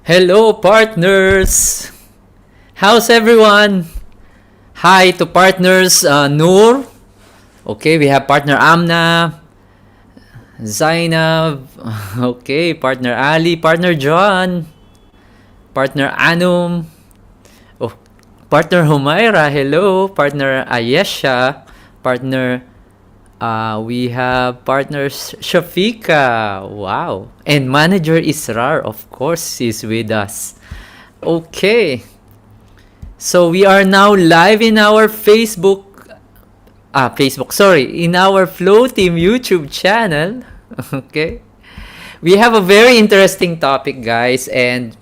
Hello, partners! How's everyone? Hi to partners Noor. Okay, we have partner Amna, Zainab. Okay, partner Ali, partner John, partner Anum. Oh, partner Humaira. Hello, partner Ayesha, partner. We have partner Shafika. Wow. And manager Israr, of course, is with us. Okay. So we are now live in our in our Flow Team YouTube channel. Okay. We have a very interesting topic, guys, and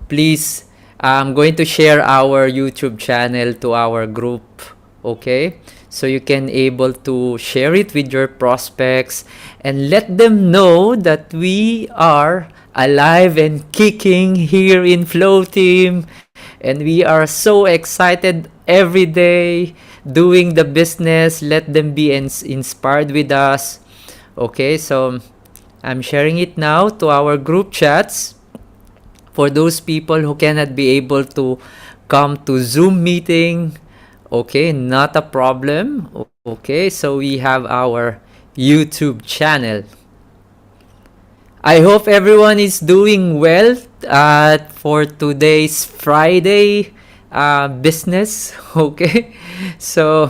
please, I'm going to share our YouTube channel to our group, okay? So you can able to share it with your prospects and let them know that we are alive and kicking here in Flow Team, and we are so excited every day doing the business. Let them be inspired with us. Okay, so I'm sharing it now to our group chats for those people who cannot be able to come to Zoom meeting. Okay, not a problem. Okay, so we have our YouTube channel. I hope everyone is doing well for today's Friday business. Okay, so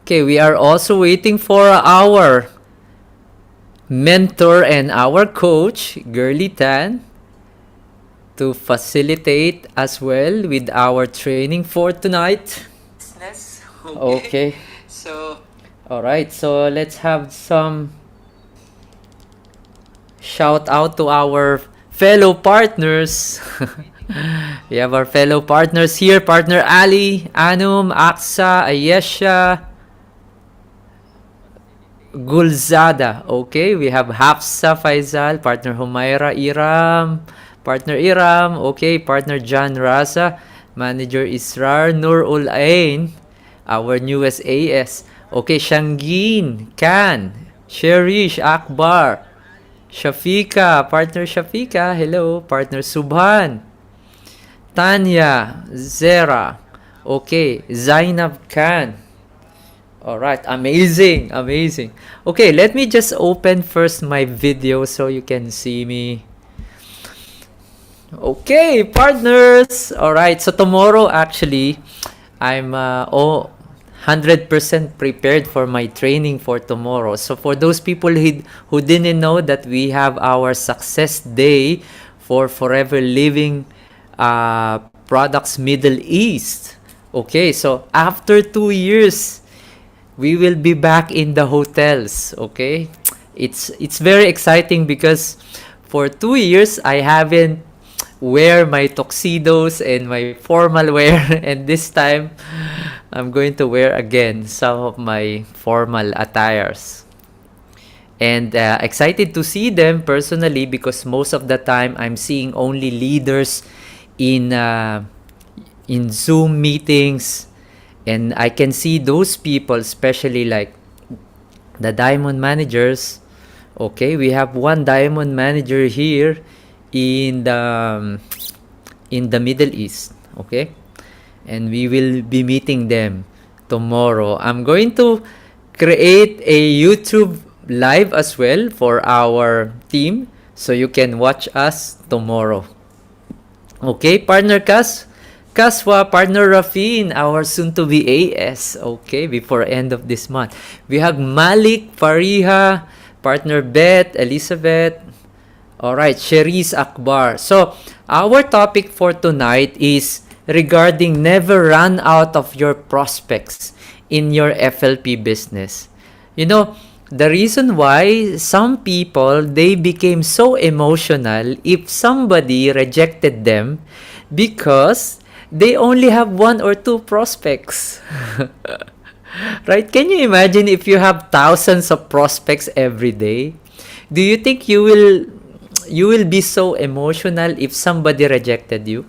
we are also waiting for our mentor and our coach, Girly Tan, to facilitate as well with our training for tonight. Business. Okay. So, All right, so let's have some shout out to our fellow partners. We have our fellow partners here, partner Ali, Anum, Aksa, Ayesha, Gulzada. Okay, we have Hafsa Faisal, partner Humaira Iram, partner Iram. Okay, partner John Raza, manager Israr Nur Ul Ain, our newest AS. Okay, Shangin, Kan, Sherish, Akbar, Shafika, partner Shafika, hello, partner Subhan, Tanya, Zera, okay, Zainab Khan. All right, amazing, amazing. Okay, let me just open first my video so you can see me. Okay, partners. All right, so tomorrow actually I'm 100% prepared for my training for tomorrow. So for those people who didn't know that we have our success day for Forever Living Products Middle East. Okay, so after 2 years, we will be back in the hotels. Okay, it's very exciting because for 2 years I haven't wear my tuxedos and my formal wear, and this time I'm going to wear again some of my formal attires. And excited to see them personally because most of the time I'm seeing only leaders in Zoom meetings, and I can see those people, especially like the diamond managers. Okay, we have one diamond manager here in the Middle East. Okay, and we will be meeting them tomorrow. I'm going to create a YouTube live as well for our team so you can watch us tomorrow. Okay, partner Kaswa, partner Rafin, our soon-to-be AS. Okay, before end of this month. We have Malik, Fariha, partner Beth, Elizabeth. Alright, Cherise Akbar. So, our topic for tonight is regarding never run out of your prospects in your FLP business. You know, the reason why some people, they became so emotional if somebody rejected them because they only have one or two prospects. Right? Can you imagine if you have thousands of prospects every day? Do you think you will be so emotional if somebody rejected you?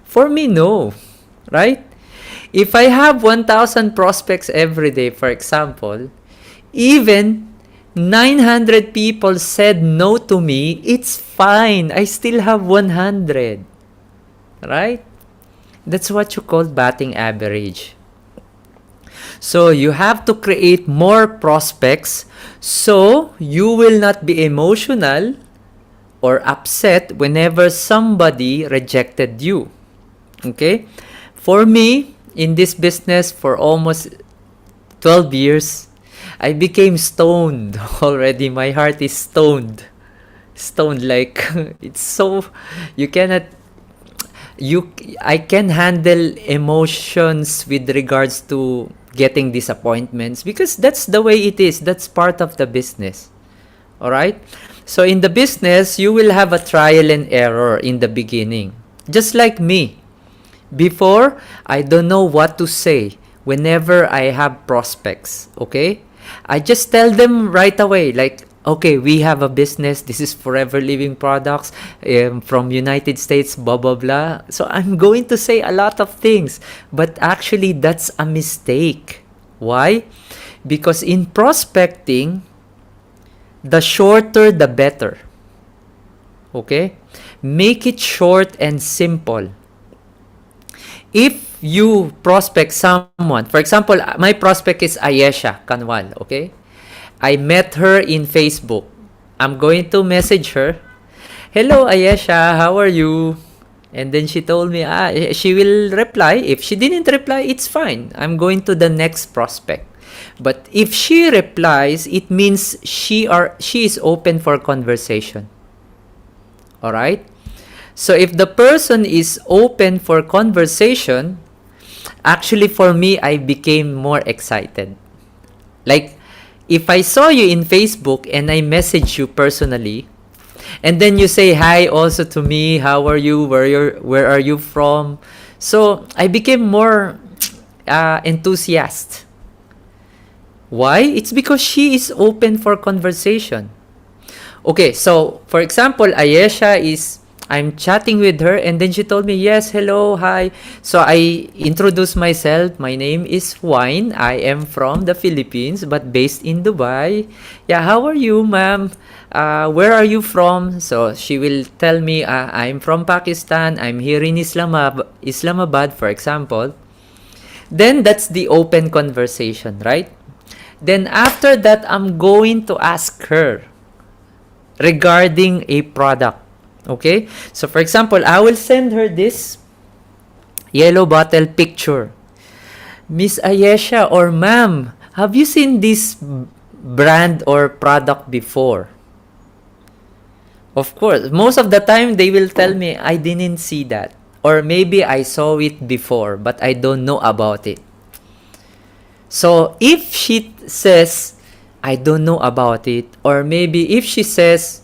For me, no. Right? If I have 1,000 prospects every day, for example, even 900 people said no to me, it's fine. I still have 100. Right? That's what you call batting average. So you have to create more prospects so you will not be emotional or upset whenever somebody rejected you. Okay? For me, in this business for almost 12 years, I became stoned already. My heart is stoned. Stoned, like, it's so, you cannot, I can handle emotions with regards to getting disappointments because that's the way it is. That's part of the business. All right? So in the business, you will have a trial and error in the beginning. Just like me. Before, I don't know what to say whenever I have prospects, okay? I just tell them right away, like, okay, we have a business. This is Forever Living Products from United States, blah, blah, blah. So I'm going to say a lot of things. But actually, that's a mistake. Why? Because in prospecting, the shorter, the better. Okay? Make it short and simple. If you prospect someone, for example, my prospect is Ayesha Kanwal, okay? I met her in Facebook. I'm going to message her. Hello, Ayesha, how are you? And then she told me, she will reply. If she didn't reply, it's fine. I'm going to the next prospect. But if she replies, it means she is open for conversation. All right? So if the person is open for conversation, actually for me, I became more excited. Like, if I saw you in Facebook and I message you personally, and then you say hi also to me, how are you, where are you from? So I became more enthusiastic. Why? It's because she is open for conversation. Okay, so for example, Ayesha I'm chatting with her and then she told me, yes, hello, hi. So I introduced myself. My name is Wine. I am from the Philippines but based in Dubai. Yeah, how are you, ma'am? Where are you from? So she will tell me, I'm from Pakistan. I'm here in Islamabad, for example. Then that's the open conversation, right? Then after that, I'm going to ask her regarding a product. Okay? So for example, I will send her this yellow bottle picture. Miss Ayesha or ma'am, have you seen this brand or product before? Of course, most of the time they will tell me, I didn't see that. Or maybe I saw it before, but I don't know about it. So if she says, I don't know about it, or maybe if she says,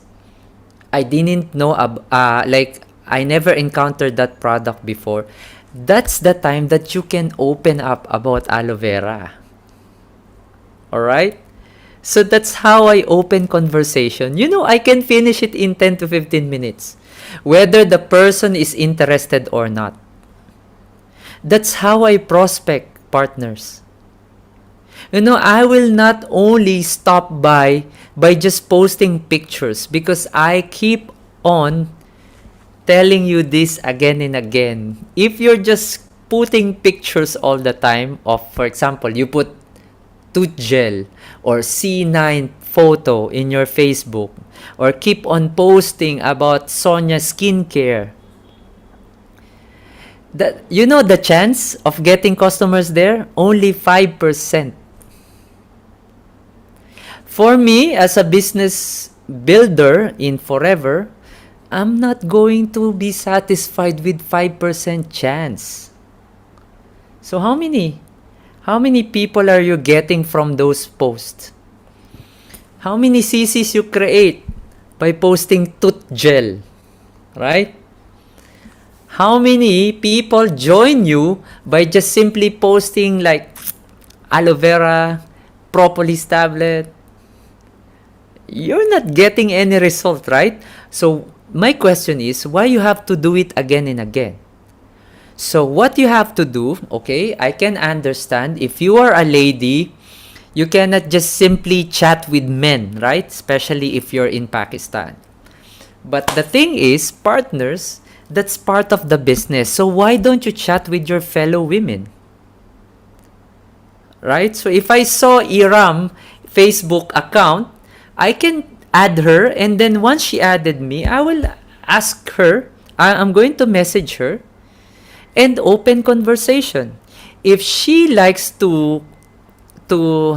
I didn't know, like, I never encountered that product before, that's the time that you can open up about aloe vera. Alright? So that's how I open conversation. You know, I can finish it in 10 to 15 minutes, whether the person is interested or not. That's how I prospect, partners. You know, I will not only stop by just posting pictures because I keep on telling you this again and again. If you're just putting pictures all the time of, for example, you put tooth gel or C9 photo in your Facebook or keep on posting about Sonia skincare, that, you know, the chance of getting customers there, only 5%. For me, as a business builder in Forever, I'm not going to be satisfied with 5% chance. So how many people are you getting from those posts? How many CCs you create by posting tooth gel, right? How many people join you by just simply posting like aloe vera, propolis tablet? You're not getting any result, right? So my question is, why you have to do it again and again? So what you have to do, okay, I can understand if you are a lady, You cannot just simply chat with men, right? Especially if you're in Pakistan. But the thing is, partners, that's part of the business. So why don't you chat with your fellow women? Right? So if I saw Iram Facebook account, I can add her, and then once she added me, I will ask her, I'm going to message her and open conversation. If she likes to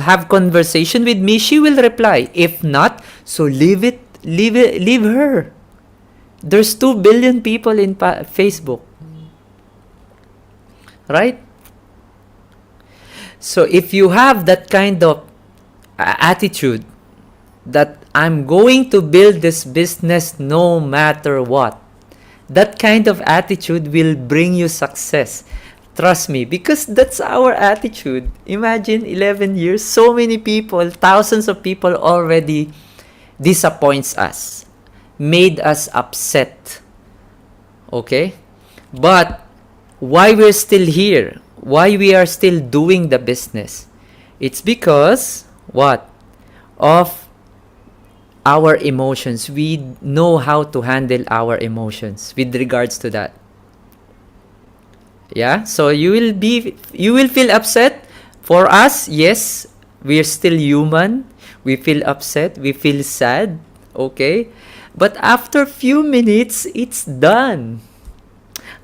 have conversation with me, she will reply. If not, so leave her. There's 2 billion people in Facebook, right? So if you have that kind of attitude that I'm going to build this business no matter what, that kind of attitude will bring you success. Trust me, because that's our attitude. Imagine 11 years, so many people, thousands of people already disappoints us, made us upset. Okay? But why we're still here? Why we are still doing the business? It's because what? Of our emotions. We know how to handle our emotions with regards to that. Yeah, so you will feel upset. For us, yes, we're still human. We feel upset, we feel sad, okay? But after few minutes, it's done.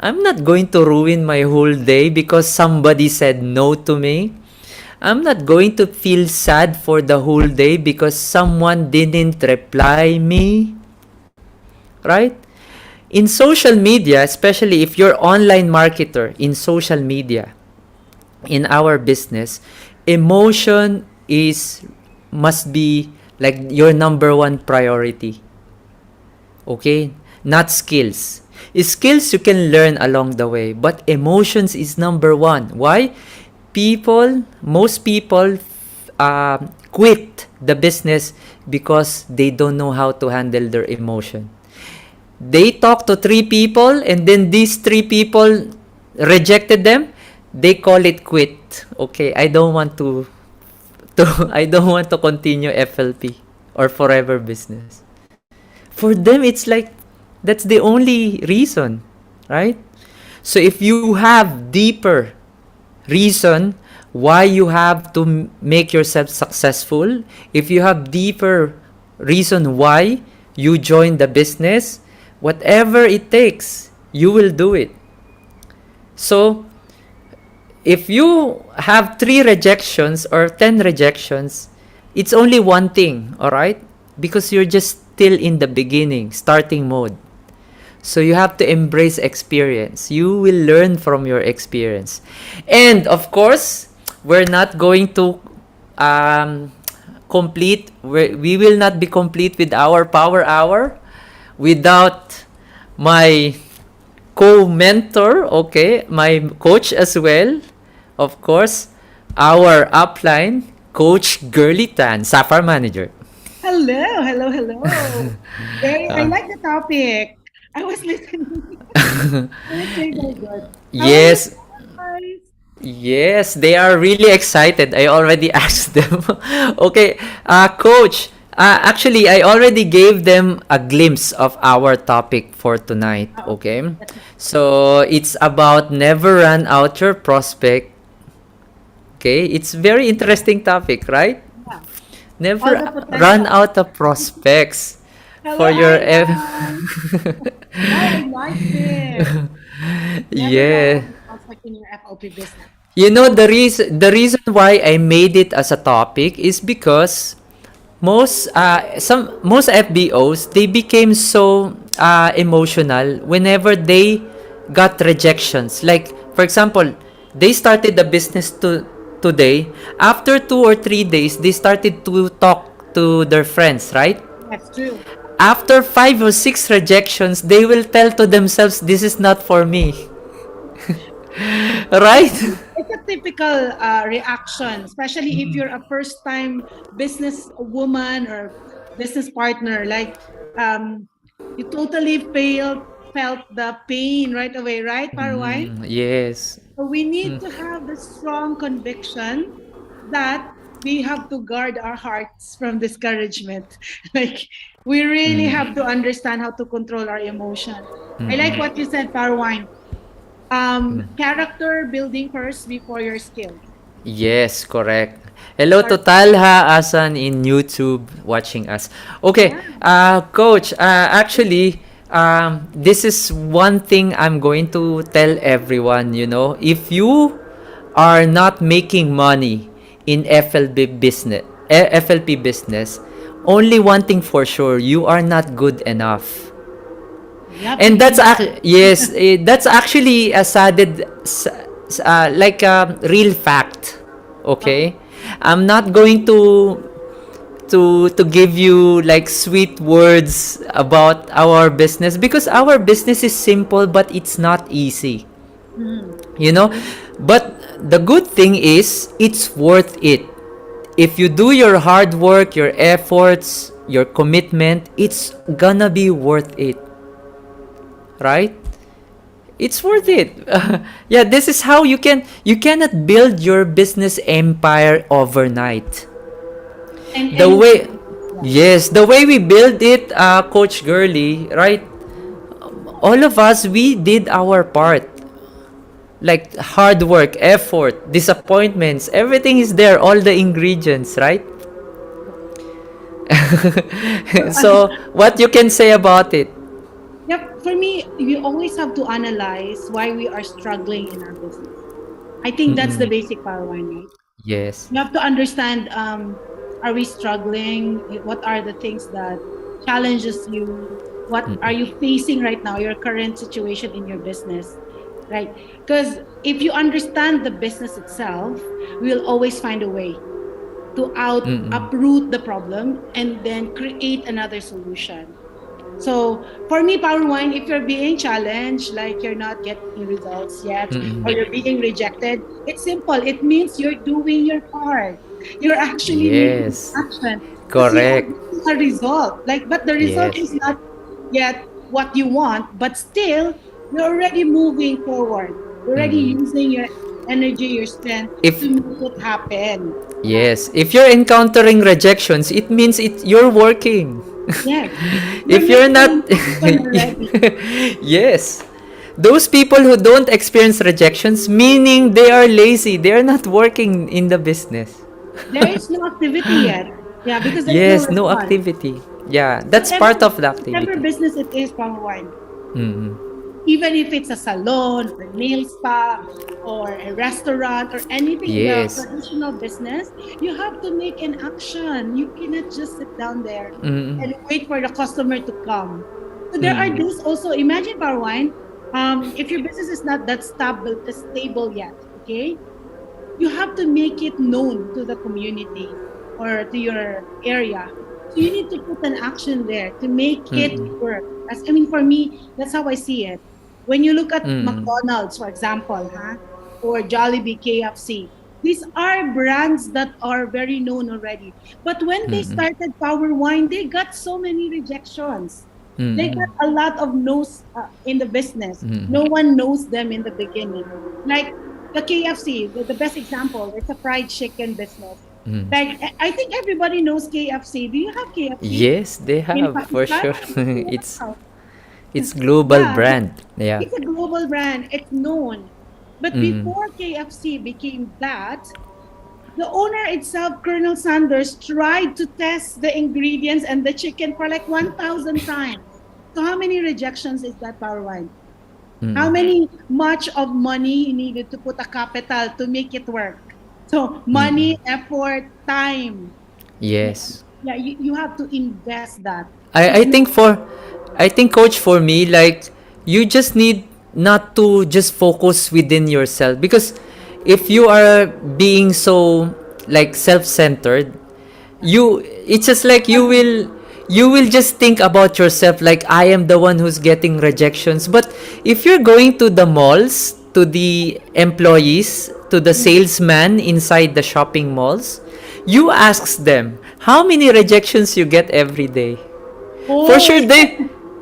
I'm not going to ruin my whole day because somebody said no to me. I'm not going to feel sad for the whole day because someone didn't reply me, right? In social media, especially if you're online marketer in social media, in our business, emotion is must be like your number one priority. Okay? Not skills. Skills you can learn along the way, but emotions is number one. Why? Most people quit the business because they don't know how to handle their emotion. They talk to 3 people and then these 3 people rejected them. They call it quit. Okay, I don't want to I don't want to continue FLP or forever business. For them it's like that's the only reason, right? So if you have deeper reason why you have to make yourself successful, if you have deeper reason why you join the business, whatever it takes, you will do it. So if you have 3 rejections or 10 rejections, it's only one thing, all right? Because you're just still in the beginning, starting mode. So you have to embrace experience. You will learn from your experience. And of course, we're not going to we will not be complete with our power hour without my co-mentor, okay, my coach as well. Of course, our upline, Coach Girly Tan, Sapphire Manager. Hello, hello, hello. Very, I like the topic. I was listening. It's very, very good. How are you Yes, guys? yes, they are really excited. I already asked them. Okay, Coach, actually, I already gave them a glimpse of our topic for tonight. Oh, okay. Okay, That's it. so it's about never run out your prospect. Okay, it's very interesting topic, right? Yeah. All Never the run potential. out of prospects Hello, for your Ivan. Wow, I like it. Never run yeah. out of prospect in your FLP business. You know So, the reason why I made it as a topic is because most FBOs they became so emotional whenever they got rejections. Like for example, they started the business today. After 2 or 3 days, they started to talk to their friends, right? that's true. After 5or 6 rejections, they will tell to themselves, "This is not for me." It's Right? it's a typical reaction, especially if you're a first time business woman or business partner. Like um, you totally felt the pain right away, right, Parwine? Yes. So we need to have the strong conviction that we have to guard our hearts from discouragement. Like we really have to understand how to control our emotions. I like what you said, Parwine. Character building first before your skills. Yes, correct. Hello to Or Talha Asan in YouTube watching us. Okay, yeah, Coach, actually, this is one thing I'm going to tell everyone, if you are not making money in FLP business, only one thing for sure, you are not good enough. you have to And be yes, that's actually a like a real fact. okay. Okay, I'm not going to give you like sweet words about our business, because our business is simple but it's not easy, Mhm. you know. But the good thing is it's worth it. If you do your hard work, your efforts, your commitment, it's gonna be worth it, right? It's worth Yeah. it. Yeah, this is how you cannot build your business empire overnight. The And way yeah. Yes, the way we build it, Coach Girly, right? All of us, we did our part. Like hard work, effort, disappointments, everything is there, all the ingredients, right? So, what you can say about it? Yep, for me, we always have to analyze why we are struggling in our business. I think that's the Mm-mm. basic power one, right? Yes. You have to understand, are we struggling? What are the things that challenges you? What are you facing right now, your current situation in your business, right? Because if you understand the business itself, we'll always find a way to Mm-mm. uproot the problem and then create another solution. So for me, Power Wine, if you're being challenged, like you're not getting results yet, or Mm-mm. you're being rejected, it's simple. It means you're doing your part. You're actually making Yes. action because you are Correct. getting a result. Like, but the result Yes. is not yet what you want, but still, you're already moving forward. You're already Mm-mm. using your energy, your strength If to make it happen. Yeah. Yes, if you're encountering rejections, it means you're working. Yes. You're If you're not making action already. Yes. Those people who don't experience rejections, meaning they are lazy, they are not working in the business. There is no activity yet. Yeah, because there's no Yes, no response. activity. Yeah, that's Whatever, part of the whatever activity. business it is, Power Wine, Mm-hmm. even if it's a salon or nail spa or a restaurant or anything in the Yes. traditional business, you have to make an action. You cannot just sit down there Mm-hmm. and wait for the customer to come. So there are Mm-hmm. days also. Imagine, Power Wine, if your business is not that stable yet, okay, you have to make it known to the community or to your area. So you need to put an action there to make it Mm-hmm. work. As I mean, for me, that's how I see it. When you look at Mm-hmm. McDonald's, for example, or Jollibee, KFC, these are brands that are very known already. But when they Mm-hmm. started Power Wine, they got so many rejections. They Mm-hmm. got a lot of no's in the business. No Mm-hmm. one knows them in the beginning. Like the KFC, the best example, it's a fried chicken business. Mm-hmm. Like I think everybody knows KFC. Do you have KFC Yes, they in have for Pakistan? sure. Oh, wow. It's global Yeah, brand. Yeah. it's a global brand. It's known. But Mm. before KFC became that, the owner itself, Colonel Sanders, tried to test the ingredients and the chicken for like 1,000 times. So how many rejections is that, Power Wine? How Mm. many much of money he needed to put a capital to make it work? So Mm. money, effort, time. Yeah, Yes. yeah, you have to invest that. I It's I think for I think coach, for me, like, you just need not to just focus within yourself, because if you are being so like self-centered, you it's just like you will just think about yourself, like, I am the one who's getting rejections. But if you're going to the malls, to the employees, to the salesman inside the shopping malls, you ask them how many rejections you get every day. For oh, sure they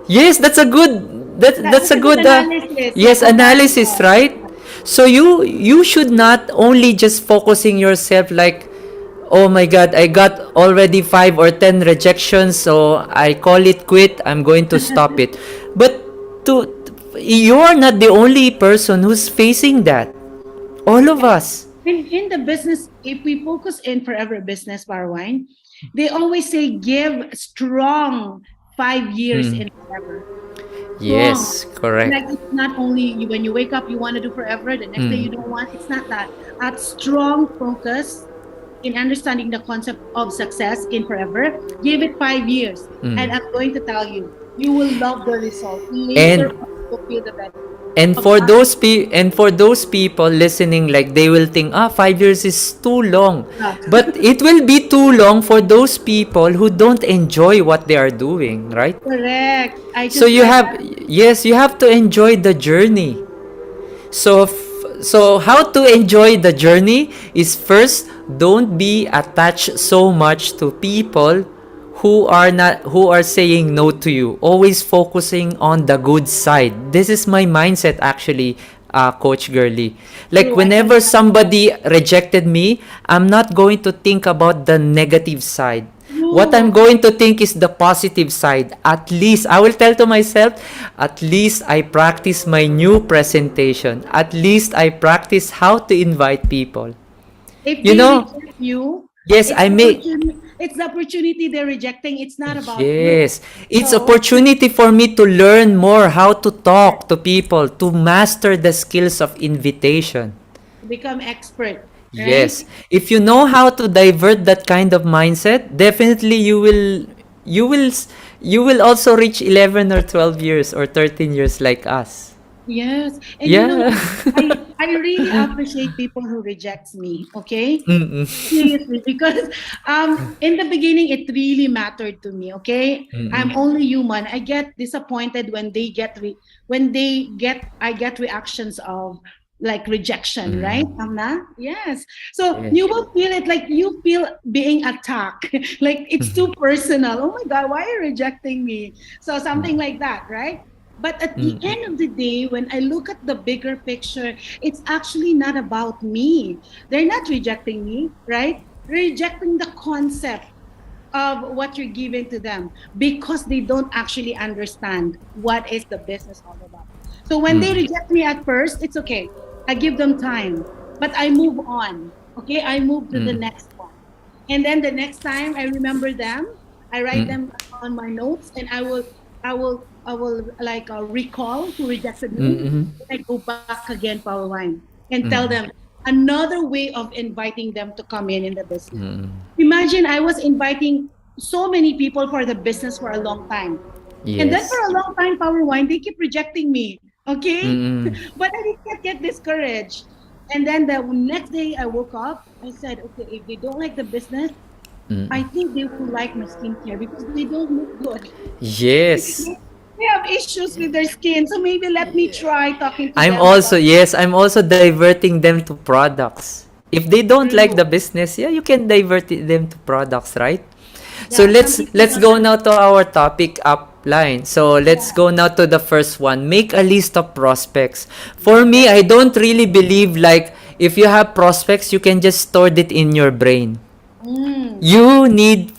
Yes, that's a good, that's that's a a good good analysis. Yeah, yes, analysis, comparison. right? So you should not only just focusing yourself like, oh my god, I got already 5 or 10 rejections, so I call it quit. I'm going to stop it. But to you are not the only person who's facing that. All of Yes. us. In the business, if we focus in Forever Business Bar Wine, they always say give strong 5 years Hmm. in Forever. Strong. Yes, correct. Like it's not only you, when you wake up, you want to do Forever, the next day Mm. you don't want. It's not that. At strong focus in understanding the concept of success in Forever, give it 5 years. And Mm. I'm going to tell you, you will love the result. Later And on, you'll feel the benefit and of for us. those people listening, like they will think, 5 years is too long. Yeah. But it will be too long for those people who don't enjoy what they are doing, right? Correct. I So just you said have, yes, you have to enjoy the journey. So how to enjoy the journey is, first, don't be attached so much to people who are saying no to you. Always focusing on the good side. This is my mindset actually, Coach Girly. Like true. I can whenever somebody rejected me, I'm not going to think about the negative side. What I'm true. going to think is the positive side. At least, I will tell to myself, at least I practice my new presentation. At least I practice how to invite people. If You they know, reject you, yes, it's I the may. opportunity. It's the opportunity they're rejecting. It's not about you. Yes, it's So opportunity for me to learn more how to talk to people, to master the skills of invitation. become expert, right? Yes. If you know how to divert that kind of mindset, definitely you will s- you will also reach 11 or 12 years or 13 years like us. Yes. And you know Yeah. what? I really appreciate people who rejects me. Okay. Mm-mm. Seriously, because in the beginning it really mattered to me. Okay, I'm Mm-mm. only human. I get disappointed when they get I get reactions of like rejection, right? Mm. Amna? Yes. So Yes. you will feel it like you feel being attacked. Like it's too personal. Oh my God, why are you rejecting me? So something like that, right? But at the Mm-mm. end of the day, when I look at the bigger picture, it's actually not about me. They're not rejecting me, right? They're rejecting the concept of what you're giving to them because they don't actually understand what is the business all about. So when they Mm. reject me at first, it's okay. I give them time, but I move on. Okay, I move to the Mm. next one. And then the next time I remember them, I write Mm. them on my notes and I will like recall who rejected me. Mm-mm. And I go back again, Power Wine, and tell them Mm. another way of inviting them to come in the business. Mm. Imagine I was inviting so many people for the business for a long time. And then for Yes. a long time, Power Wine, they keep rejecting me. Okay? Mm-mm. But I did not get discouraged. And then the next day I woke up, I said, okay, if they don't like the business, Mm. I think they will like my skincare because they don't look good. Yes. They have issues with their skin. So maybe let me try talking to I'm them also, about yes, I'm also diverting them to products. If they don't like the true. business, yeah, you can them to products, right? So Yeah, some people let's don't go now to understand. our topic upline. So let's Yeah. go now to the first one. Make a list of prospects. For me, Yes. I don't really believe like if you have prospects, you can just store it in your brain. Mm. You need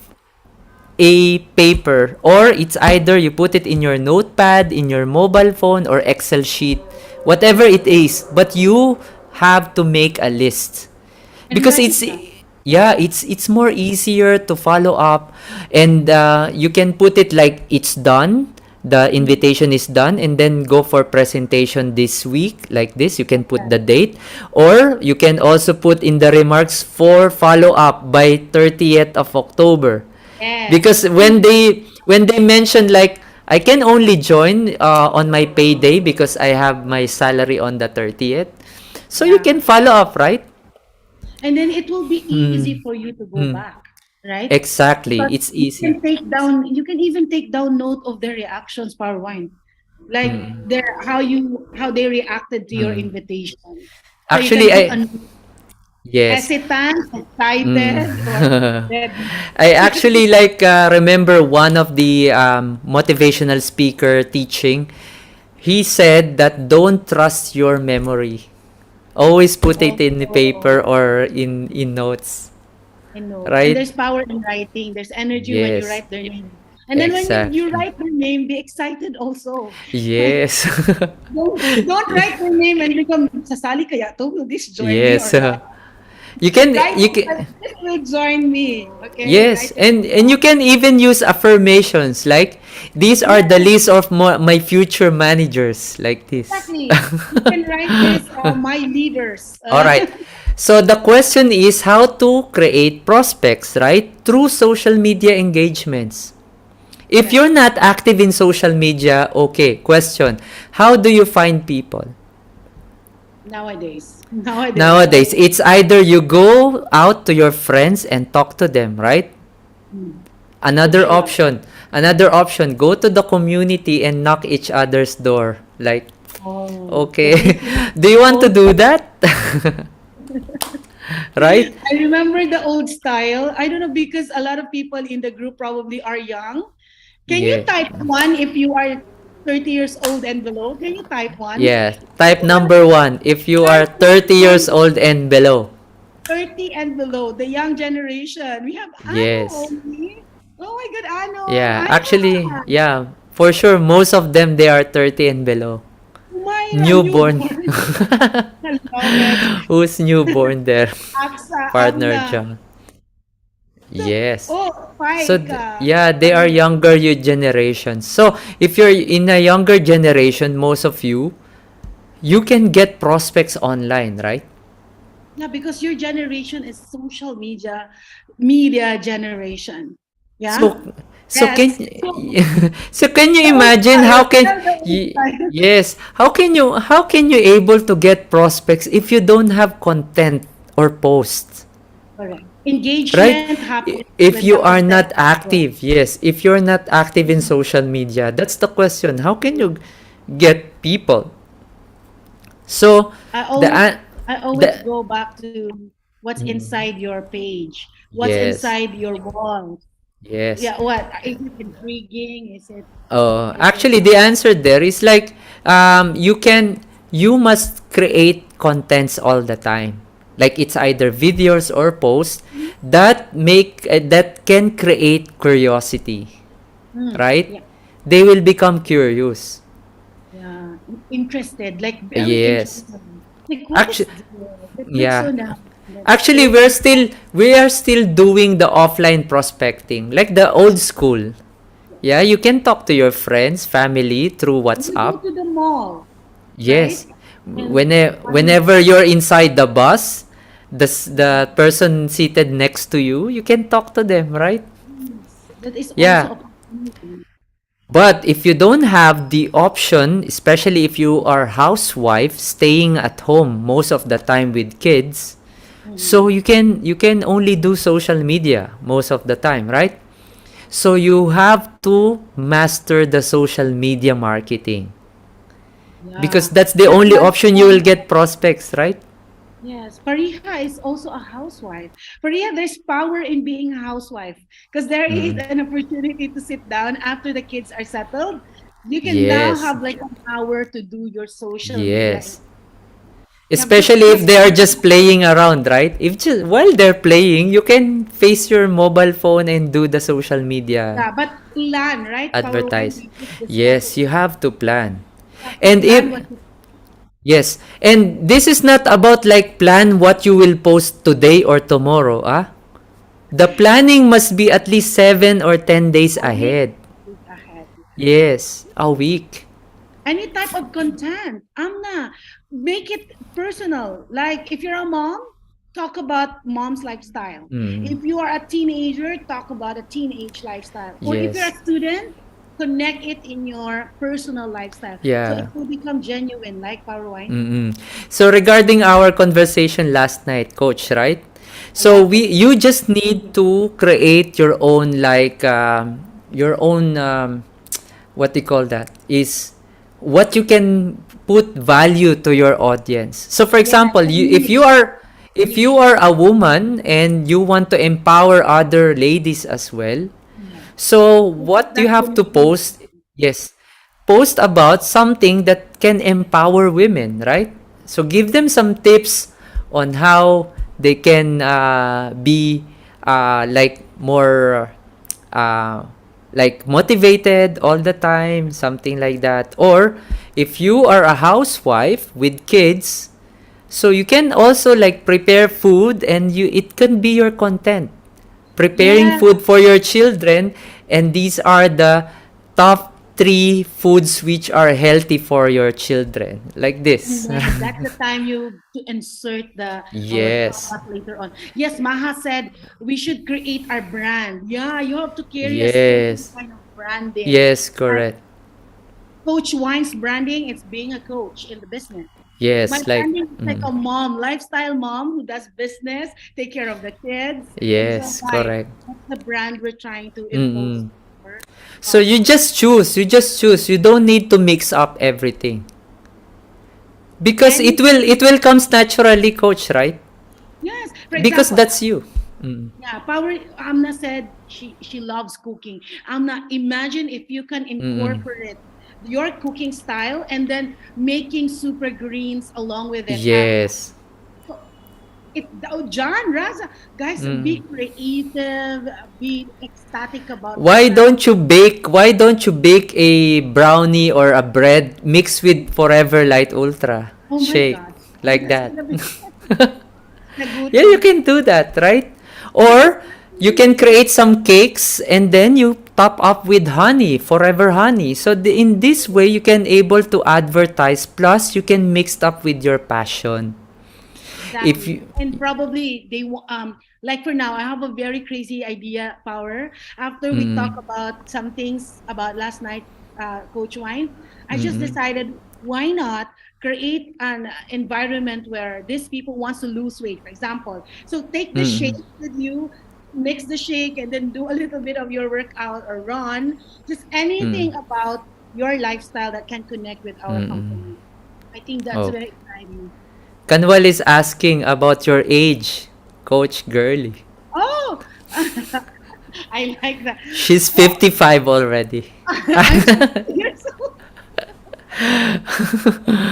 a paper, or it's either you put it in your notepad, in your mobile phone, or Excel sheet, whatever it is, but you have to make a list And because write it it's, down. yeah, it's more easier to follow up, and you can put it like it's done, the Mm. invitation is done, and then go for presentation this week, like this you can put Yes. the date, or you can also put in the remarks for follow up by 30th of October. Yes. Because when they mention like I can only join on my payday because I have my salary on the 30th, so you Yeah. can follow up, right? And then it will be easy Hmm. for you to go Hmm. back, right? Exactly, Because it's easy. you can even take down note of their reactions, Power Wine, like Hmm. how they reacted to your Hmm. invitation. So you Actually, can put a yes. hesitant, Mm. excited, or ready. I actually like remember one of the motivational speaker teaching. He said that don't trust your memory. Always put it in the paper Oh, or in notes. I know. And right? there's power in writing. There's energy when you Yes, write their name. And then when you exactly. write their name, be excited also. Yes. Don't write their name and become, sasali kaya to? Will this join me Yes. or what? You can Write you it can that this will join me. Okay? yes, Write it. and you can even use affirmations like these are the Yes, list of my future managers like this. exactly. You can write this, my leaders. All right. So the question is how to create prospects, right? Through social media engagements. If Correct. you're not active in social media, okay, question. How do you find people? Nowadays. Nowadays. Nowadays, it's either you go out to your friends and talk to them, right? Hmm. Another Social. option, another option, go to the community and knock each other's door. Like, Oh, the okay, ancient do you want to old. do that? Right? I remember the old style. I don't know because a lot of people in the group probably are young. Can you Yeah. type one if you are 30 years old and below? Can you type one? Yeah. Type number one if you are Type 30 years one, old and below. 30 and below, the young generation. We have Ano Yes. only. Oh my God, Ano. Yeah. Actually, Ana. yeah. For sure, most of them, they are 30 and below. Umayra, Newborn. newborn. I love it. Who's newborn there? Aksa, Partner Amna. John. So, Yes. oh, So Paika. yeah, they are younger you generation. So if you're in a younger generation, most of you, you can get prospects online, right? Yeah, because your generation is social media generation. Yeah? So so can Yes. So so can you the old imagine style, how can tell the old style. yes, how can you able to get prospects if you don't have content or posts? Correct. Right? Engagement happens If when the you are content not is there. active, yes, if you're not active in social media, that's the question. How can you get people? So I the always an- I always the go back to what's mm, inside your page, what's yes, inside your wall. yes. Yeah, what is it intriguing? Is it Actually, the answer there is like you must create contents all the time. Like it's either videos or posts that can create curiosity, right? yeah, They will become curious. yeah, interested, like very Yes. interested. Like what is Actually, this? It looks so yeah. nice. Let's Actually, go and we are still doing the offline prospecting, like the old school. Yeah, you can talk to your friends, family through you go WhatsApp. to the mall, right? Yes. And find Whenever you're inside the bus, the person seated next to you, you can talk to them, right? yes, that is also Yeah. opportunity. But if you don't have the option, especially if you are housewife staying at home most of the time with kids, so Mhm. you can only do social media most of the time, right? So you have to master the social media marketing because Yeah, that's the that's only why. option you will get prospects, right? Yes, Pariha is also a housewife. Pariha, there's power in being a housewife because there is Mm. an opportunity to sit down after the kids are settled. You can now Yes. have like an hour to do your social media. Yes. Yeah, because Especially if that's they are just playing around, right? If just while they're playing, you can face your mobile phone and do the social media yeah, but plan, right? Power wine, advertise. we just discussed it. Yes, you have to plan. You have to And plan if what you yes, and this is not about like plan what you will post today or tomorrow, ah. The planning must be at least 7 or 10 days a week ahead. ahead. Yes, a week. Any type of content. Amna, make it personal. Like if you're a mom, talk about mom's lifestyle. Mm, If you are a teenager, talk about a teenage lifestyle. Or if you're yes. a student, connect it in your personal lifestyle. So it Yeah. will become genuine, like Power Wine. Mm-mm. So regarding our conversation last night, coach, right? So Yeah. we you just need to create your own like your own what do you call that is what you can put value to your audience. So for Yeah. example, The you niche. if you are a woman and you want to empower other ladies as well, Yeah. so Focus what you that have to community. post, yes, post about something that can empower women, right? So give them some tips on how they can be like more uh, like motivated all the time, something like that. Or if you are a housewife with kids, so you can also like prepare food, and you it can be your content, preparing Yes, food for your children, and these are the top three foods which are healthy for your children, like and this. then that's the time you to insert the our Yes, product later on. Yes, Maha said we should create our brand. Yeah, you have to carry a certain yes, kind of branding. yes, Like correct. Coach Wine's branding, it's being a coach in the business. My Yes, like branding is like a mom, lifestyle mom who does business, take care of the kids. So yes, right, correct. that's the brand we're trying to impose Mm-mm. over. So you just choose, you don't need to mix up everything, because Any it will comes naturally, coach, right? yes, for Because example, that's you. Mm. yeah, Power Amna said she loves cooking. Amna, imagine if you can Mm-mm. incorporate your cooking style and then making super greens along with it. Yes. So John Raza, guys, Mm. be creative, be ecstatic about the Why craft. don't you bake? Why don't you bake a brownie or a bread mixed with Forever Light Ultra Oh my shake, God, oh, like that's that? gonna be Yeah, you nagutom. can do that, right? Because Or you can create some cakes and then you top up with honey, Forever Honey. So in this way, you can able to advertise. Plus, you can mix up with your passion. If exactly. you, And probably like for now, I have a very crazy idea, Power. After we talk mm, about some things about last night, Coach Wine, I just mm, decided why not create an environment where these people wants to lose weight, for example. So take the shake mm, with you, mix the shake, and then do a little bit of your workout or run. Just anything mm, about your lifestyle that can connect with our mm. company. I think that's Oh, very exciting. Kanwal is asking about your age, Coach Girly. Oh, I like that. She's Oh, 55 already. I'm 60 years old.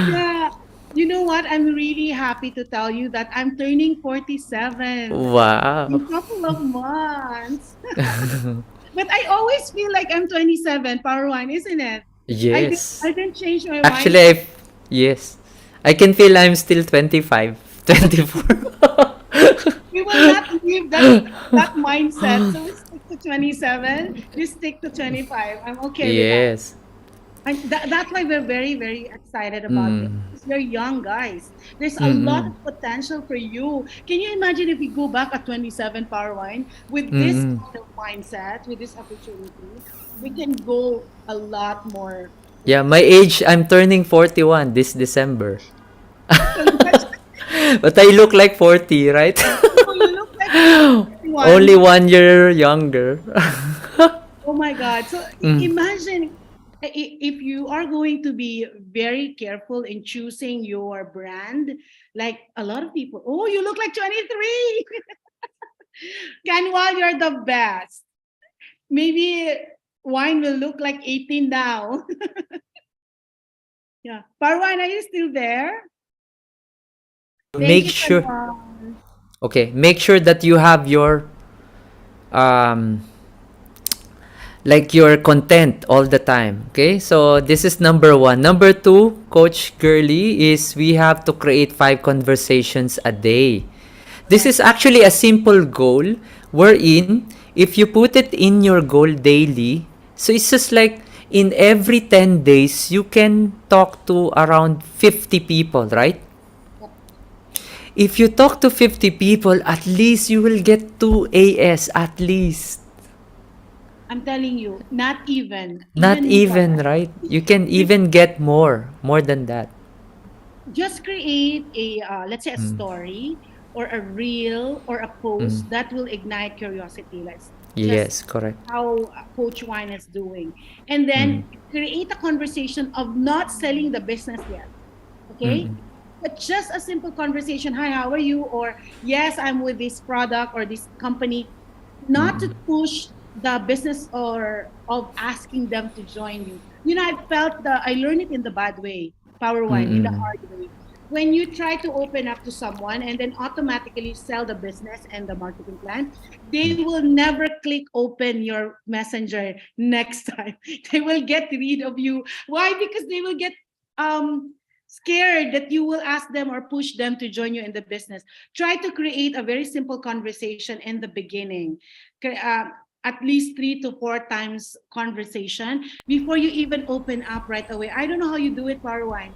Yeah. You know what? I'm really happy to tell you that I'm turning 47 Wow. in a couple of months. But I always feel like I'm 27, Power One, isn't it? I Yes. didn't change my mind. Actually, yes. I can feel I'm still 25, 24. We will not leave that mindset. So we stick to 27. You stick to 25. I'm okay with that. Yes. That's why we're very, very excited about this. Mm. Because you're young guys. There's a lot Mm-mm. of potential for you. Can you imagine if we go back at 27 Power Wine with this Mm-mm. kind of mindset, with this opportunity, we can go a lot more Yeah, my places. age, I'm turning 41 this December. So imagine, But I look like 40, right? oh, you look like Only 41. 1 year younger. Oh my God. So Mm. imagine if you are going to be very careful in choosing your brand, like a lot of people, oh, you look like 23. Canwal, you're the best. Maybe wine will look like 18 now. Yeah. Parwan, are you still there? Thank Make you, sure, Canwal. okay, make sure that you have your um like your content all the time. Okay, so this is number one. Number two, Coach Girly, is we have to create 5 conversations a day. This Correct. is actually a simple goal wherein if you put it in your goal daily, so it's just like in every 10 days you can talk to around 50 people, right? Yep. If you talk to 50 people, at least you will get 2 AS at least. I'm telling you, not even, Not even even, one. right? You can With even get more than that. just create a let's say a Mm. story or a reel or a Mm. post that will ignite curiosity. Let's just Yes, correct. how Coach Wine is doing, and then Mm. create a conversation of not selling the business yet. Okay, Mm. but just a simple conversation. Hi, how are you? Or yes, I'm with this product or this company. Not to Mm. push the business or of asking them to join you. You know, I felt I learned it in the bad way, Power Wine, in the Mm. hard way. when you try to open up to someone and then automatically sell the business and the marketing plan, they will never click open your messenger next time. They will get rid of you. Why? Because they will get scared that you will ask them or push them to join you in the business. Try to create a very simple conversation in the beginning. At least 3 to 4 times conversation before you even open up right away. I don't know how you do it, Parwine.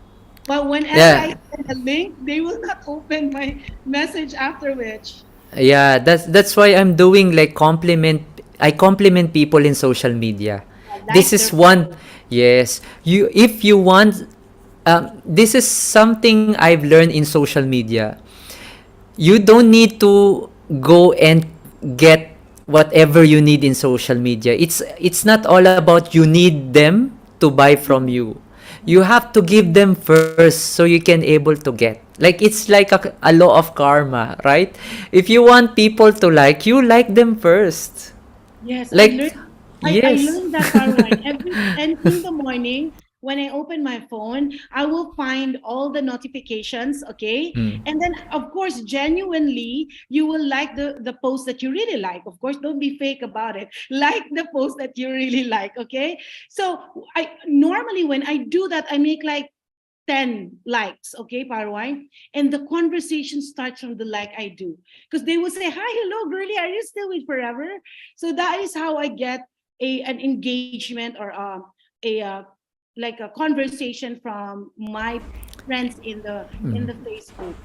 But whenever I Yeah. send a link, they will not open my message after which. Yeah, that's why I'm doing like I compliment people in social media. I This like is their one. post. Yes, you if you want, this is something I've learned in social media. You don't need to go and get whatever you need in social media. It's not all about you need them to buy from you. You have to give them first so you can able to get. Like it's like a law of karma, right? If you want people to like you, like them first. Yes, I Like, learned. I yes. learned that Caroline. And in the morning when I open my phone, I will find all the notifications. Okay, Mm. and then of course, genuinely, you will like the post that you really like. Of course, don't be fake about it. Like the post that you really like. Okay, so I normally when I do that, I make like 10 likes, okay, Parwine? And the conversation starts from the like I do. Because they will say, hi, hello, girlie, are you still with forever? So that is how I get an engagement or a like a conversation from my friends in the Facebook.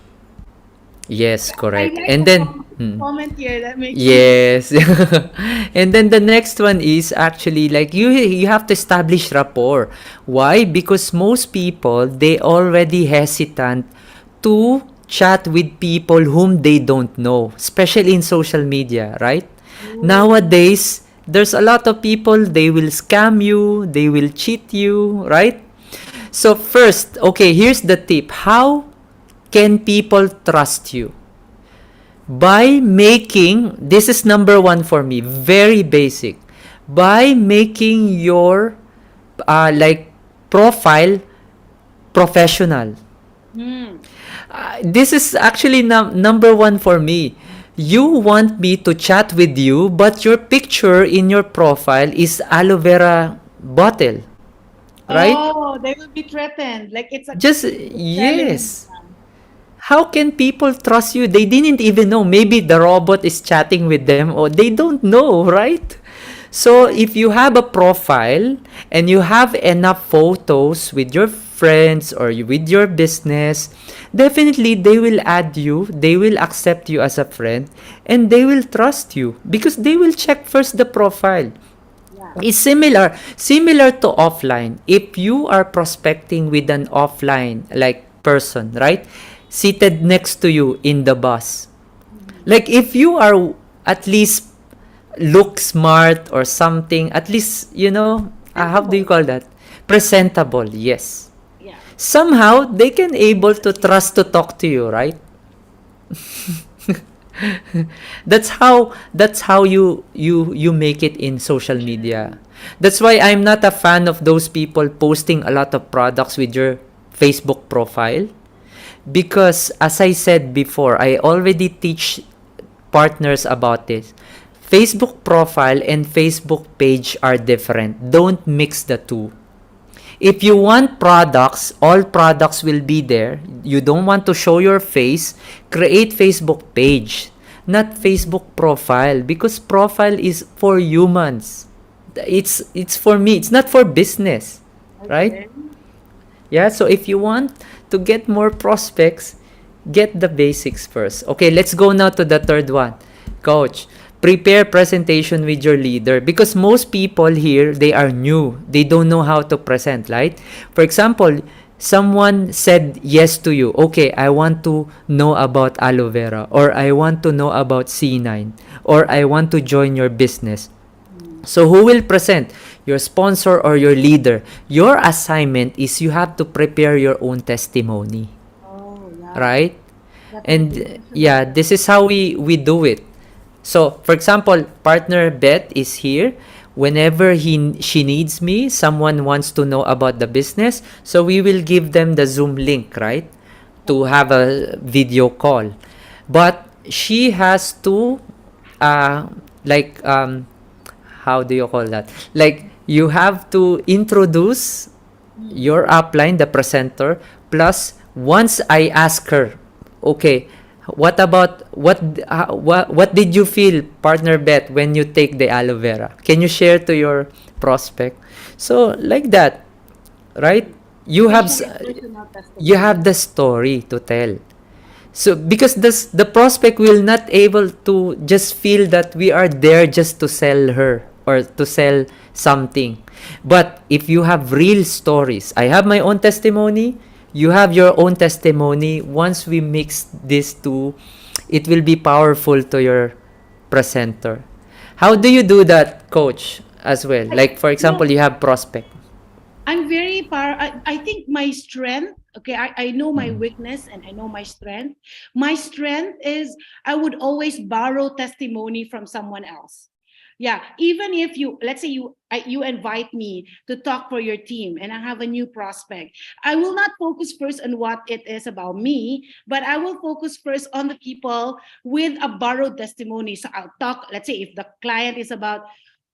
Yes, I correct. like And the then, mm. comment here that makes me Yes. And then the next one is actually like you have to establish rapport. Why? Because most people they already hesitant to chat with people whom they don't know, especially in social media, right? oh, Nowadays, there's a lot of people they will scam you, they will cheat you, right? So first, okay, here's the tip. How can people trust you? By making, this is number one for me, very basic, by making your like profile professional. mm, This is actually number one for me. You want me to chat with you, but your picture in your profile is aloe vera bottle, right? oh, they will be threatened. Like Just it's selling. yes. How can people trust you? They didn't even know. Maybe the robot is chatting with them or they don't know, right? So Right. if you have a profile and you have enough photos with your friends or with your business, definitely they will add you, they will accept you as a friend, and they will trust you because they will check first the profile. Yeah. It's similar to offline. If you are prospecting with an offline like person, right? Seated next to you in the bus. Mhm. Like if you are at least look smart or something, at least how do you Sensible. call that? Presentable, yes. Yeah. Somehow they can able to trust to talk to you, right? That's how you make it in social media. That's why I'm not a fan of those people posting a lot of products with your Facebook profile because as I said before, I already teach partners about this. Facebook profile and Facebook page are different. Don't mix the two. If you want products, all products will be there. You don't want to show your face, create Facebook page, not Facebook profile because profile is for humans. It's for me. It's not for business, right? Okay. Yeah, so if you want to get more prospects, get the basics first. Okay, let's go now to the third one. Coach, prepare presentation with your leader because most people here they are new. They don't know how to present, right? For example, someone said yes to you. Okay, I want to know about aloe vera or I want to know about C9 or I want to join your business. Mm. So who will present? Your sponsor or your leader. Your assignment is you have to prepare your own testimony, Oh, yeah. right? Definitely. And yeah, this is how we do it. So, for example, partner Beth is here. Whenever she needs me, someone wants to know about the business, so we will give them the Zoom link, right? to have a video call, but she has to uh, like how do you call that, like you have to introduce your upline, the presenter, plus once I ask her, okay, what about what did you feel, partner Bet, when you take the aloe vera? Can you share to your prospect? So like that, right? You You have share personal you testimony. have the story to tell. So because this, the prospect will not able to just feel that we are there just to sell her or to sell something. But if you have real stories, I have my own testimony, you have your own testimony. Once we mix these two, it will be powerful to your presenter. How do Yeah. you do that, coach, as well? I, Like for example, no, you have prospect. I'm very power. I think my strength, okay, I know my weakness and I know my strength. My strength is I would always borrow testimony from someone else. Yeah, even if you, let's say you invite me to talk for your team and I have a new prospect, I will not focus first on what it is about me, but I will focus first on the people with a borrowed testimony. So I'll talk, let's say if the client is about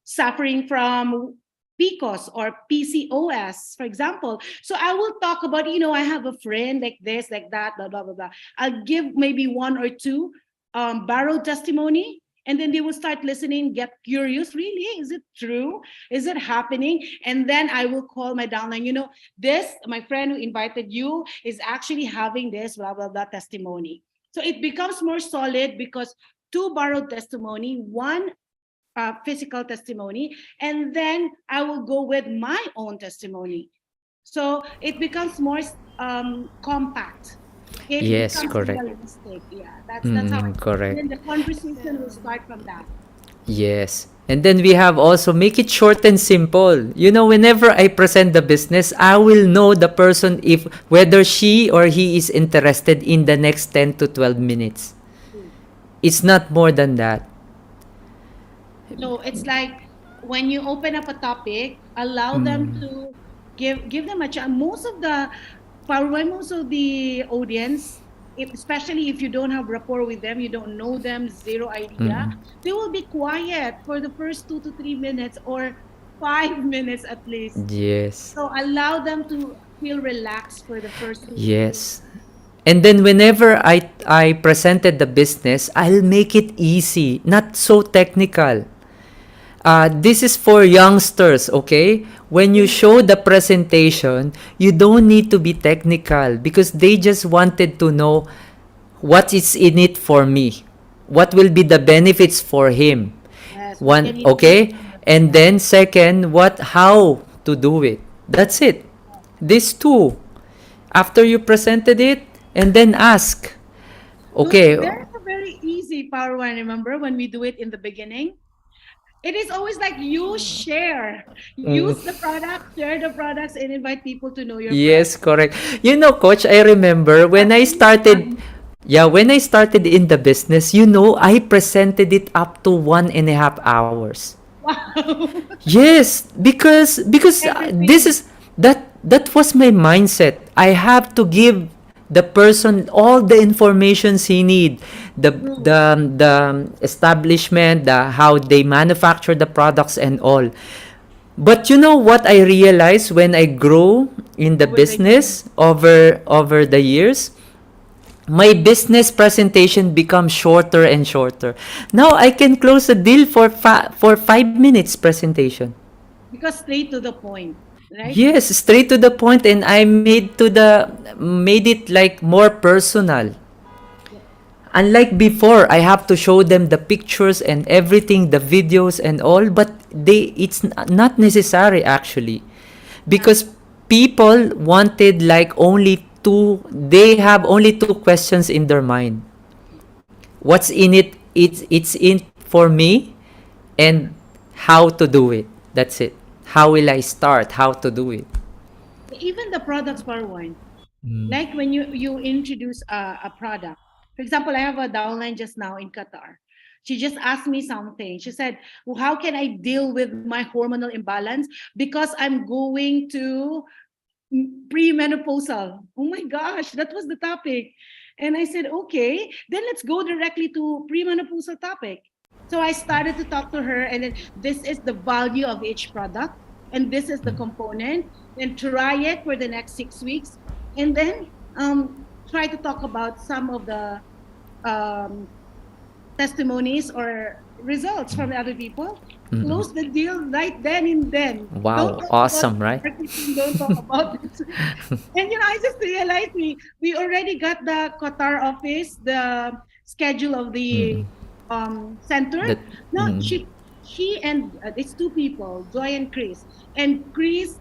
suffering from PCOS or PCOS, for example. So I will talk about, I have a friend like this, like that, blah, blah, blah, blah. I'll give maybe one or two borrowed testimony. And then they will start listening, get curious. Really? Is it true? Is it happening? And then I will call my downline, this, my friend who invited you is actually having this, blah, blah, blah testimony. So it becomes more solid because two borrowed testimony, one physical testimony, and then I will go with my own testimony. So it becomes more compact. It Yes, becomes correct. realistic. Yeah, that's how. And Correct. then the conversation will start from that. Yes. And then we have also make it short and simple. You know, whenever I present the business, I will know the person if whether she or he is interested in the next 10 to 12 minutes. True. It's not more than that. So it's like when you open up a topic, allow them to give them a chance. Most of the audience, especially if you don't have rapport with them, you don't know them, zero idea, they will be quiet for the first 2 to 3 minutes or 5 minutes at least. Yes. So allow them to feel relaxed for the first 2 to 3 minutes. Yes. And then whenever I presented the business, I'll make it easy, not so technical. This is for youngsters, okay? When you show the presentation, you don't need to be technical because they just wanted to know what is in it for me. What will be the benefits for him? Yes, what One, can you do? okay? And Yeah. then second, how to do it. That's it. These two. After you presented it, and then ask. No, Okay. there's a very easy power one. Remember when we do it in the beginning? It is always like you share, use the product, share the products, and invite people to know your Yes, product. correct. You know, coach, I remember when That's I really started, fun. yeah, when I started in the business, I presented it up to 1.5 hours. Wow. Yes, because this Everything. is that was my mindset. I have to give the person all the informations he need, True. the establishment, the how they manufacture the products and all. But you know what I realized when I grow in the Over the years. business over the years? My business presentation becomes shorter and shorter. Now I can close a deal for 5 minutes presentation. Because straight to the point, right? Yes, straight to the point, and I made it like more personal. Yeah. Unlike before, I have to show them the pictures and everything, the videos and all, but it's not necessary actually, Yeah. because people wanted like only two. They have only two questions in their mind. What's in it? It's in for me, and how to do it. That's it. How will I start? How to do it? Even the products for one. Like when you introduce a product. For example, I have a downline just now in Qatar. She just asked me something. She said, well, how can I deal with my hormonal imbalance? Because I'm going to premenopausal. Oh my gosh, that was the topic. And I said, okay, then let's go directly to premenopausal topic. So I started to talk to her, and then this is the value of each product, and this is the component. Then try it for the next 6 weeks, and then try to talk about some of the um, testimonies or results from the other people. Mm-mm. Close the deal right then and then. Don't Wow, talk about awesome, right? marketing. Don't talk about this. And I just realized we already got the Qatar office, the schedule of the Mm-mm. center. That. No, Mm-mm. she and it's two people, Joy and Chris. And Chris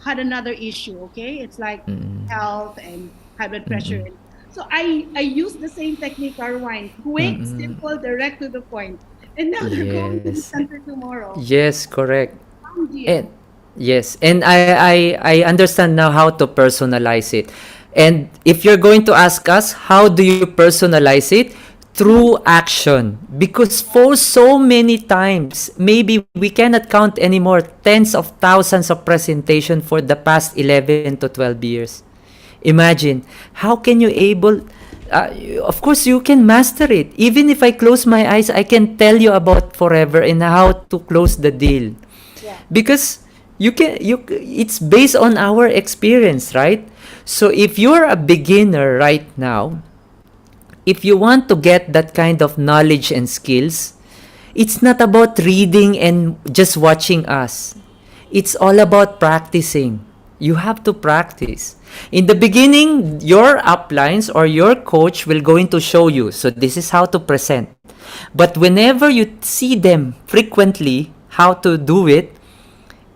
had another issue. Okay, it's like Mm-mm. health and high blood pressure. Mm-mm. So I used the same technique, Arwine. Quick, Mm-mm. simple, direct to the point. And now they're going to the Yes. center tomorrow. Yes, correct. Big And deal. yes, and I understand now how to personalize it. And if you're going to ask us, how do you personalize it? Through action. Because for so many times, maybe we cannot count anymore tens of thousands of presentation for the past 11 to 12 years. Imagine, how can you able uh, of course you can master it. Even if I close my eyes, I can tell you about forever and how to close the deal, Yeah. because it's based on our experience, right? So if you're a beginner right now, if you want to get that kind of knowledge and skills, it's not about reading and just watching us. It's all about practicing. You have to practice. In the beginning, your uplines or your coach will going to show you. So this is how to present. But whenever you see them frequently how to do it,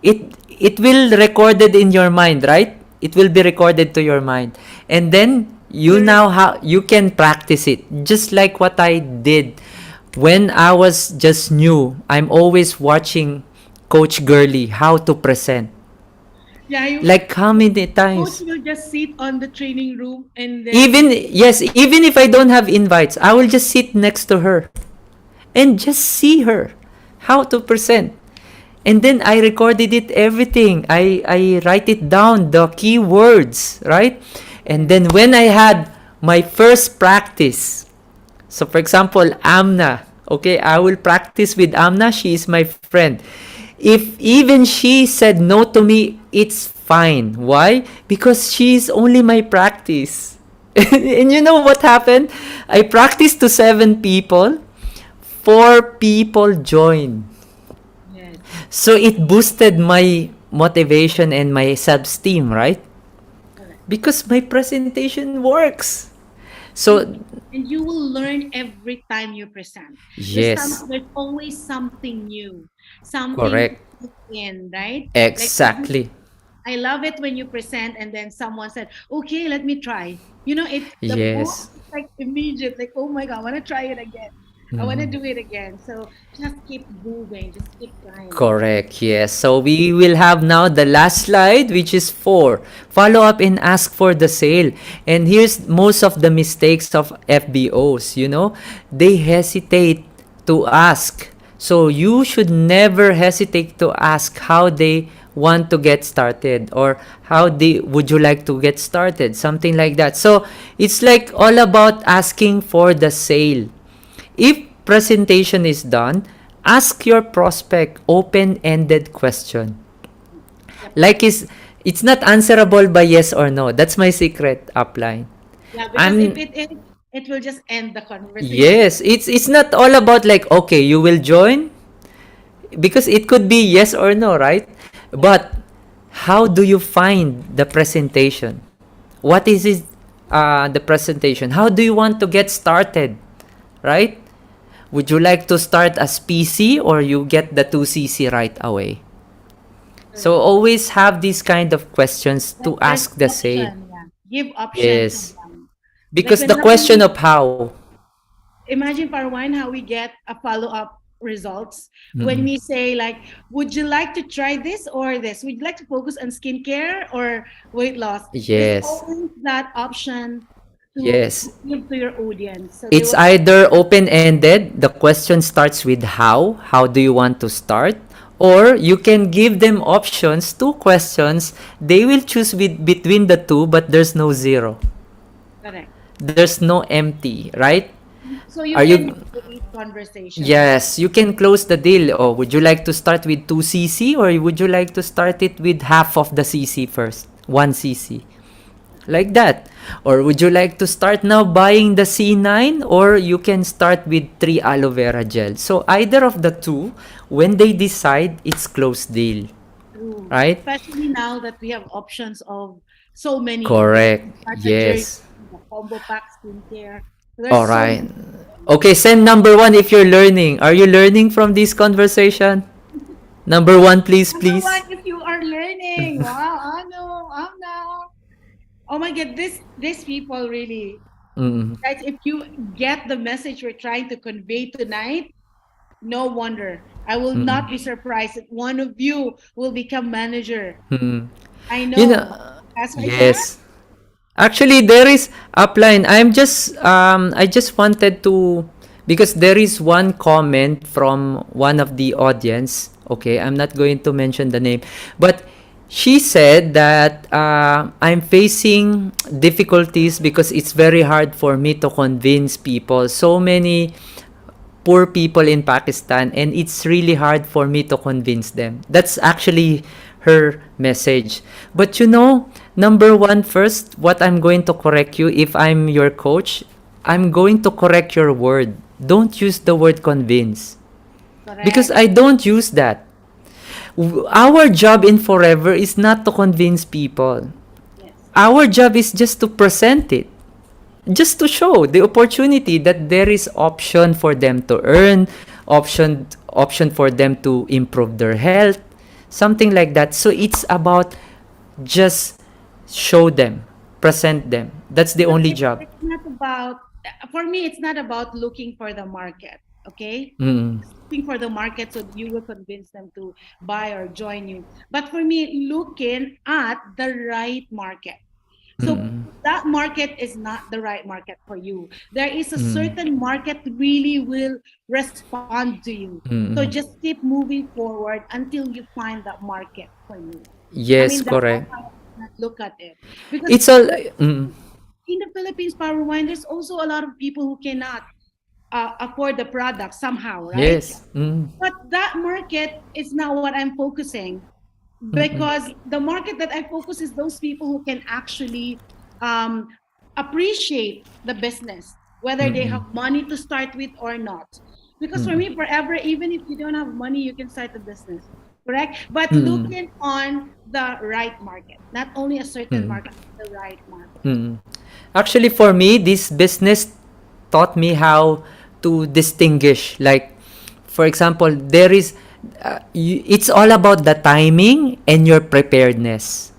it will recorded in your mind, right? It will be recorded to your mind. And then you Correct. now how you can practice it. Just like what I did when I was just new. I'm always watching Coach Gurley how to present. Yeah, Like how many coach times? will just sit on the training room and then Even yes, even if I don't have invites, I will just sit next to her and just see her how to present. And then I recorded it everything. I write it down, the keywords, right? And then when I had my first practice, so for example, Amna, okay, I will practice with Amna. She is my friend. If even she said no to me, it's fine. Why? Because she is only my practice. And you know what happened? I practiced to 7 people. 4 people joined. yes. So it boosted my motivation and my self-esteem, right? Correct. Because my presentation works. And So and you will learn every time you present. yes, There's always something new, something correct. to put in, right? Like Exactly. I love it when you present and then someone said, "Okay, let me try." It the Yes. boost is like immediate, like, "Oh my God, I want to try it again. I want to Mhm. do it again." So just keep moving, just keep trying. Correct, yes. So we will have now the last slide, which is 4. Follow up and ask for the sale. And here's most of the mistakes of FBOs, They hesitate to ask. So you should never hesitate to ask how they want to get started, or how they would you like to get started, something like that. So it's like all about asking for the sale. If presentation is done, ask your prospect open-ended question. Yep. Like it's not answerable by yes or no. That's my secret upline. Yeah, because if I'm it is, it will just end the conversation. yes, it's not all about like okay, you will join, because it could be yes or no, right? Yeah. But how do you find the presentation? What is it, the presentation? How do you want to get started, right? Would you like to start as PC or you get the 2CC right away? So Correct. always have these kind of questions Like to there's ask the sale. option, yeah. Give option to Yes. them. Like Because the whenever question we of how. imagine, Parwine, how we get a follow-up results when Mm-mm. we say like, would you like to try this or this? Would you like to focus on skincare or weight loss? There's Yes. always that option to Yes. give to your audience. So they It's will, either open-ended, the question starts with how do you want to start? Or you can give them options, two questions. They will choose between the two, but there's no zero. Correct. There's no empty, right? So Are you can you create conversations. Yes, you can close the deal. Oh, would you like to start with 2 cc, or would you like to start it with half of the cc first? 1 cc. Like that. Or would you like to start now buying the C9, or you can start with 3 aloe vera gel? So either of the two, when they decide, it's closed deal, True. right? Especially now that we have options of so many. We have Correct. starter journey, Yes. the combo pack skincare. All There's so right. many. Okay, send number 1 if you're learning. Are you learning from this conversation? Number 1, please, Number one, please. if you are learning, wow, ano, now. Oh my God, these people really, Mm, guys. If you get the message we're trying to convey tonight, no wonder. I will not mm, be surprised if one of you will become manager. mm. I You know, know. That's why, Sarah. yes. Actually, there is upline. I just wanted to, because there is one comment from one of the audience. Okay, I'm not going to mention the name, but she said that I'm facing difficulties because it's very hard for me to convince people. So many poor people in Pakistan, and it's really hard for me to convince them. That's actually her message. But number one, first, what I'm going to correct you, if I'm your coach, I'm going to correct your word. Don't use the word convince, because Correct. I don't use that. Our job in Forever is not to convince people. Yes. Our job is just to present it, just to show the opportunity that there is option for them to earn, option for them to improve their health, something like that. So it's about just show them, present them. That's the Because only job. it's not about, for me, it's not about looking for the market. Okay. Mm, Looking for the market so you will convince them to buy or join you. But for me, looking at the right market. So mm, that market is not the right market for you. There is a mm, certain market really will respond to you. So mm. just keep moving forward until you find that market for you. I Yes, mean, that's correct. how I look at it. Because It's all. Mm, in the Philippines, Power Wine, there's also a lot of people who cannot afford the product somehow, right? yes. Mm, But that market is not what I'm focusing, mm, because the market that I focus is those people who can actually um, appreciate the business, whether they mm, have money to start with or not. Because for mm, me, forever, even if you don't have money, you can start a business, correct? But mm, looking on the right market, not only a certain mm, market, but the right market. mm. Actually, for me, this business taught me how to distinguish. Like, for example, it's all about the timing and your preparedness.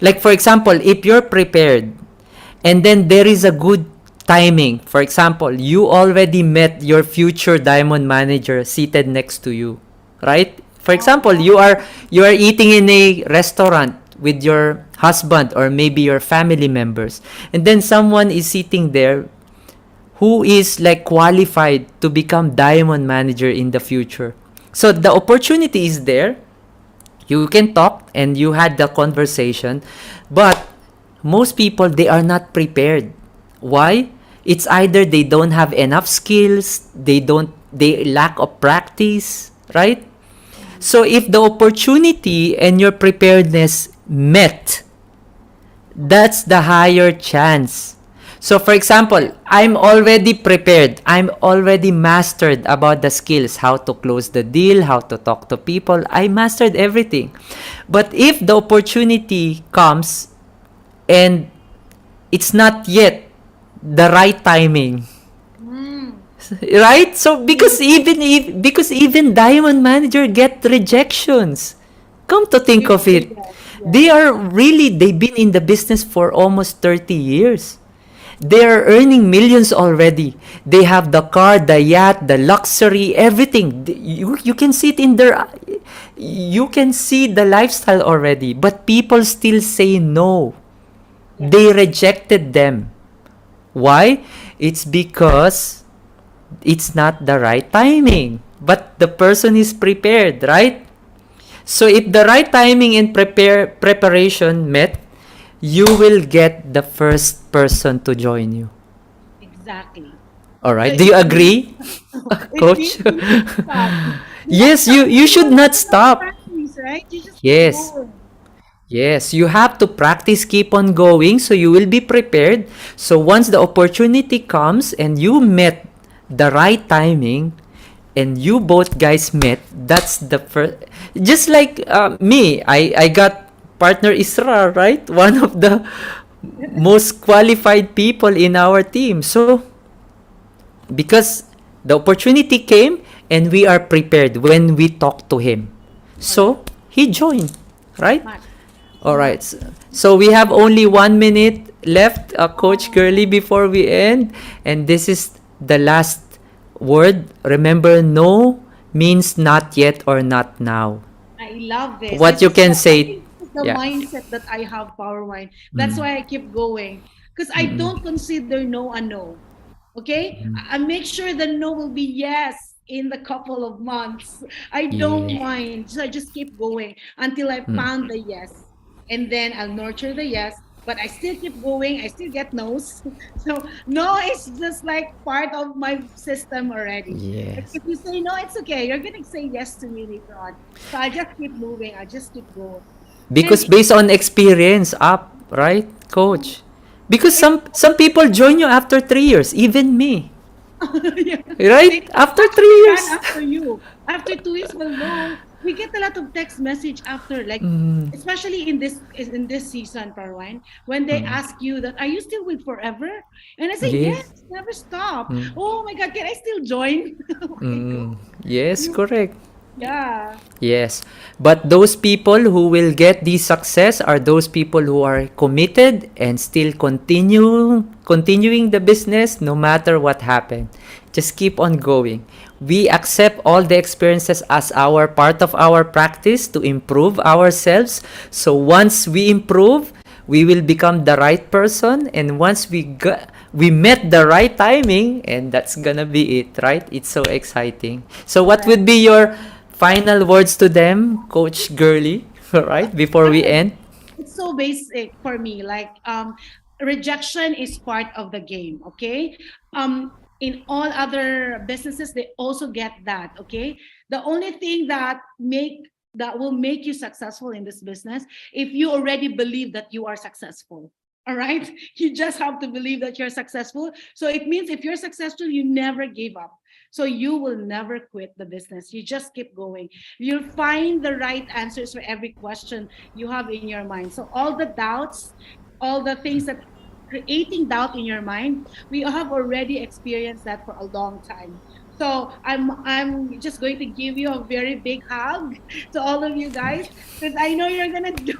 Like, for example, if you're prepared and then there is a good timing, for example, you already met your future diamond manager seated next to you, right? For example, Oh, you are eating in a restaurant with your husband or maybe your family members, and then someone is sitting there who is like qualified to become diamond manager in the future. So the opportunity is there. You can talk and you had the conversation, but most people, they are not prepared. Why? It's either they don't have enough skills, they lack of practice, right? So if the opportunity and your preparedness met, that's the higher chance. So for example, I'm already prepared. I'm already mastered about the skills, how to close the deal, how to talk to people. I mastered everything. But if the opportunity comes and it's not yet the right timing, mm, right? So really, because even diamond manager get rejections. Come to think you of say it, yes, yes. they've been in the business for almost 30 years. They are earning millions already. They have the car, the yacht, the luxury, everything. You can see it in their, you can see the lifestyle already, but people still say no. They Yes. rejected them. Why? It's because it's not the right timing. But the person is prepared, right? So if the right timing and preparation met, you will get the first person to join you. Exactly. All So right. Do it you means agree, it means coach? you don't stop. You don't Yes, stop. you should not You don't stop. practice, right? You just keep Yes. going. Yes, you have to practice, keep on going, so you will be prepared. So once the opportunity comes and you met the right timing, and you both guys met, that's the first. Just like me, I got partner Isra, right? One of the most qualified people in our team. So because the opportunity came and we are prepared when we talk to him, Correct. so he joined, right? Smart. All right. Smart. So we have only 1 minute left, Coach Girly, Oh, before we end. And this is the last word. Remember, no means not yet or not now. I love this. What This you is can I say. think this is the Yeah. mindset that I have, Power Wine. That's Mm. why I keep going. Because I Mm-mm. don't consider no a no. Okay? I make sure the no will be yes in the couple of months. I don't Yeah. mind. So I just keep going until I Mm. found the yes. And then I'll nurture the yes. But I still keep going. I still get no's. So no is just like part of my system already. Like Yes. if you say no, it's okay. You're gonna say yes to me later on. So I just keep moving. I just keep going. And Because based on experience up, right, Coach? Because it's some people join you after 3 years, even me. yeah. Right? They After three actually run years. after you. After 2 years, well, no, we get a lot of text message after, like, Mm. especially in this season, Parwine, when they Mm. ask you that, are you still with Forever? And I say, yes, Yes. never stop. Mm. Oh my God, can I still join? Okay, go. Mm. Yes, You, correct. yeah, Yes. But those people who will get the success are those people who are committed and still continuing the business no matter what happened. Just keep on going. We accept all the experiences as our part of our practice to improve ourselves. So once we improve, we will become the right person, and once we met the right timing, and that's gonna be it, right? It's so exciting. So what correct. would be your final words to them, Coach Girly? All right, before we Ano, end. it's so basic for me. Like rejection is part of the game. Okay. In all other businesses, they also get that. Okay. The only thing that will make you successful in this business, if you already believe that you are successful. All right. You just have to believe that you're successful. So it means if you're successful, you never give up. So you will never quit the business. You just keep going. You'll find the right answers for every question you have in your mind. So all the doubts, all the things that creating doubt in your mind, we have already experienced that for a long time. So I'm just going to give you a very big hug to all of you guys because I know you're gonna do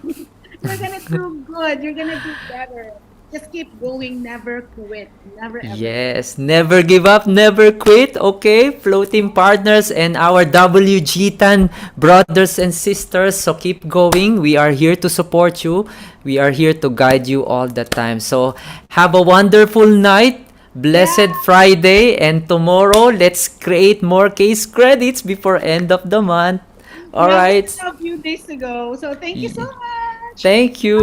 you're gonna do good. You're gonna do better. Just keep going. Never quit. Never ever quit. Yes, never give up, never quit. Okay, floating partners and our WG10 brothers and sisters. So keep going. We are here to support you. We are here to guide you all the time. So have a wonderful night. Yeah. Blessed Friday, and tomorrow let's create more case credits before end of the month. All We have right. a few days to go. So thank you so much. Thank you.